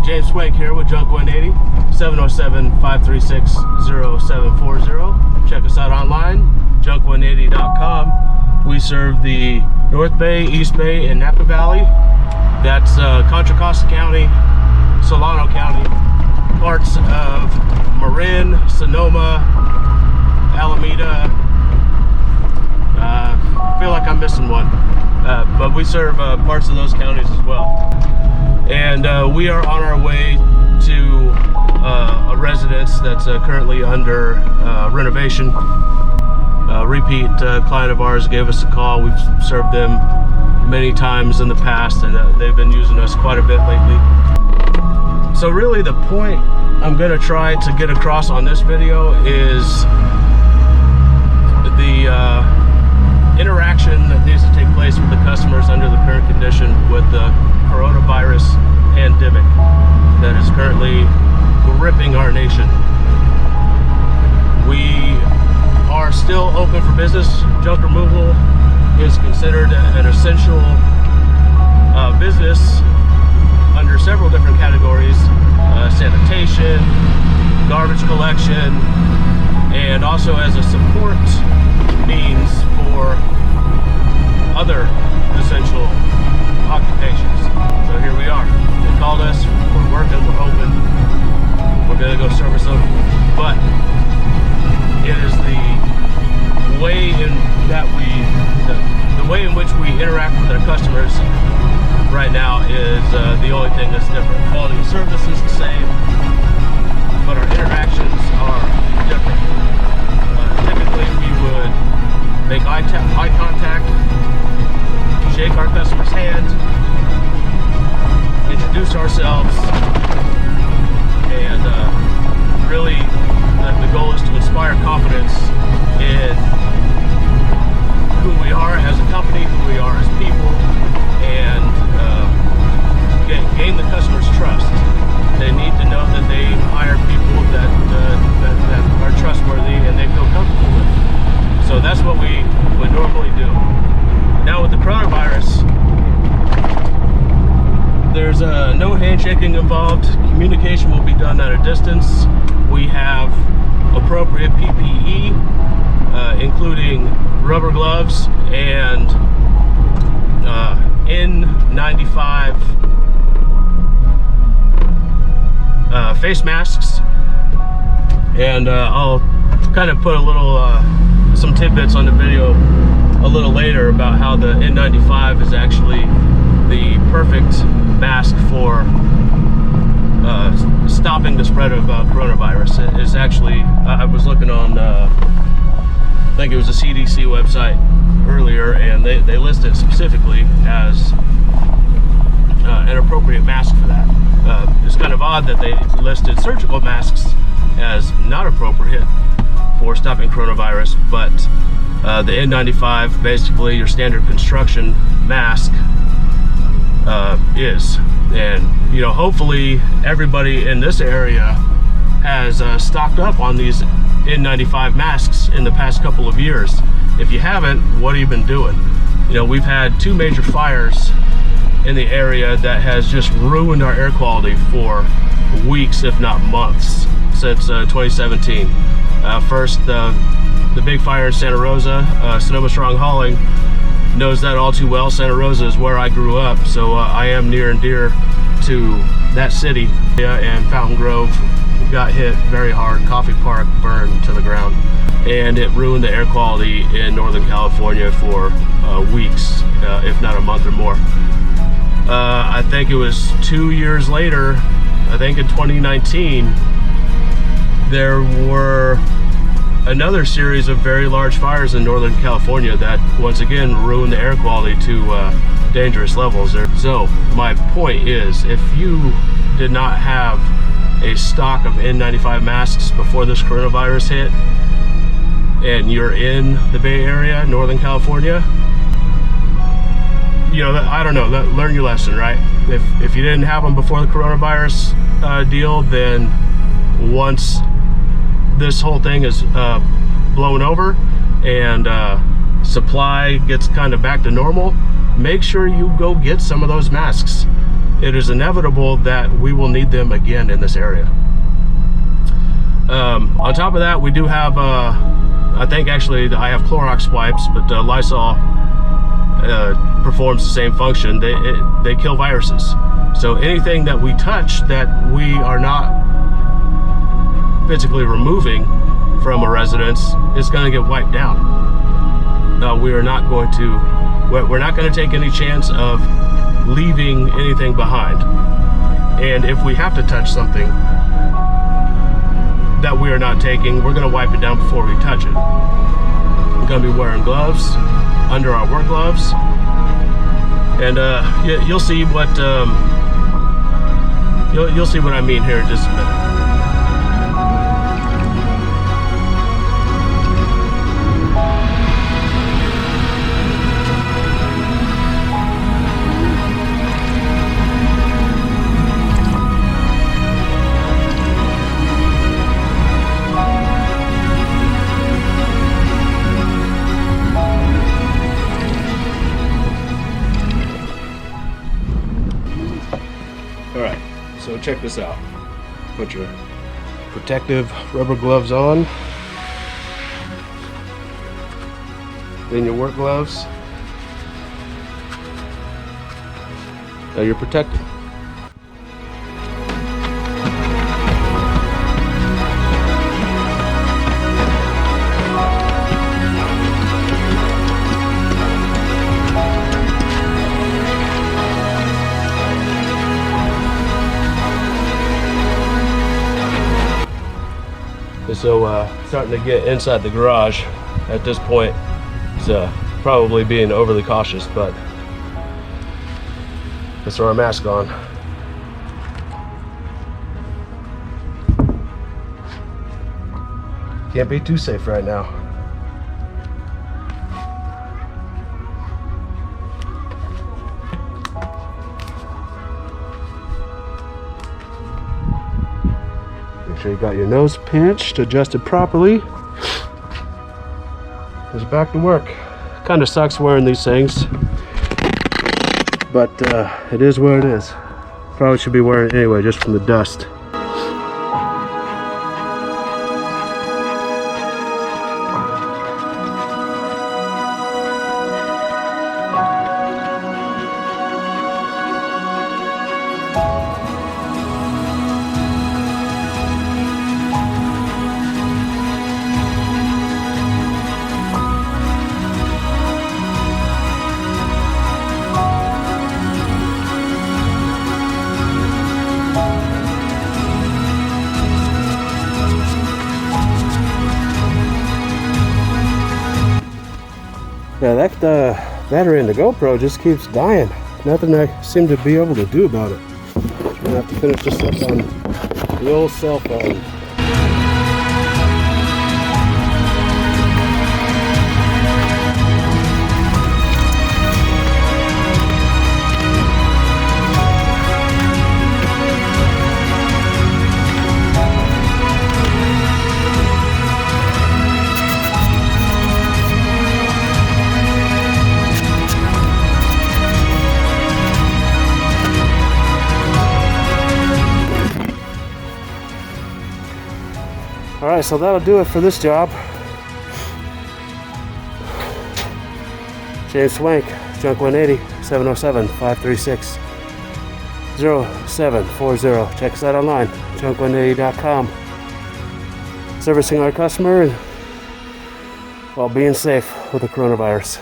James Swank here with JUNK180, 707-536-0740. Check us out online, JUNK180.com. We serve the North Bay, East Bay, and Napa Valley. That's Contra Costa County, Solano County, parts of Marin, Sonoma, Alameda. I feel like I'm missing one, but we serve parts of those counties as well. And we are on our way to a residence that's currently under renovation. A repeat client of ours gave us a call. We've served them many times in the past, and they've been using us quite a bit lately. So really the point I'm going to try to get across on this video is the interaction that needs to take place with the customers under the current condition with the coronavirus pandemic that is currently gripping our nation. We are still open for business. Junk removal is considered an essential business under several different categories: sanitation, garbage collection, and also as a support means for other essential occupations. So here we are. They called us, we're working, we're hoping, we're gonna go service them, but it is the way in that the way in which we interact with our customers right now is the only thing that's different. Quality of service is the same, but our interactions are different. Typically we would make eye contact, shake our customer's hand, introduce ourselves, and really the goal is to inspire confidence in who we are as a company, who we are as people, and gain the customer's trust. They need to know that they hire people that are trustworthy and they feel comfortable with. So that's what we would normally do. Now with the coronavirus, there's no handshaking involved. Communication will be done at a distance. We have appropriate PPE, including rubber gloves and N95 face masks. And I'll kind of put a little some tidbits on the video a little later about how the N95 is actually the perfect mask for stopping the spread of coronavirus. It's actually, I was looking on, I think it was a CDC website earlier, and they listed it specifically as an appropriate mask for that. It's kind of odd that they listed surgical masks as not appropriate for stopping coronavirus, but the N95, basically your standard construction mask, is. And you know, hopefully everybody in this area has stocked up on these N95 masks in the past couple of years. If you haven't, what have you been doing? You know, we've had 2 major fires in the area that has just ruined our air quality for weeks, if not months, since 2017. First, the big fire in Santa Rosa. Sonoma Strong Hauling knows that all too well. Santa Rosa is where I grew up, so I am near and dear to that city. And Fountain Grove got hit very hard. Coffee Park burned to the ground, and it ruined the air quality in Northern California for weeks, if not a month or more. I think it was 2 years later, I think in 2019, there were another series of very large fires in Northern California that once again ruined the air quality to dangerous levels. So my point is, if you did not have a stock of N95 masks before this coronavirus hit, and you're in the Bay Area, Northern California, you know, I don't know, learn your lesson, right? If you didn't have them before the coronavirus deal, then once this whole thing is blown over and supply gets kind of back to normal, make sure you go get some of those masks. it is inevitable that we will need them again in this area. On top of that, we do have, I think actually I have Clorox wipes, but Lysol performs the same function. They kill viruses. So anything that we touch that we are not physically removing from a residence is going to get wiped down. We're not going to take any chance of leaving anything behind. And if we have to touch something that we are not taking, we're going to wipe it down before we touch it. We're going to be wearing gloves under our work gloves, and you'll see what you'll see what I mean here in just a minute. Alright, so check this out. Put your protective rubber gloves on, then your work gloves. Now you're protected. So starting to get inside the garage at this point. It's probably being overly cautious, but let's throw our mask on. Can't be too safe right now. Make sure you got your nose pinched, adjusted properly. It's back to work. Kind of sucks wearing these things, but it is what it is. Probably should be wearing it anyway, just from the dust. Yeah, that battery in the GoPro just keeps dying. Nothing I seem to be able to do about it. I'm gonna have to finish this up on the old cell phone. Alright, so that'll do it for this job. James Swank, JUNK180, 707-536-0740. Check us out online, JUNK180.com. Servicing our customer and while being safe with the coronavirus.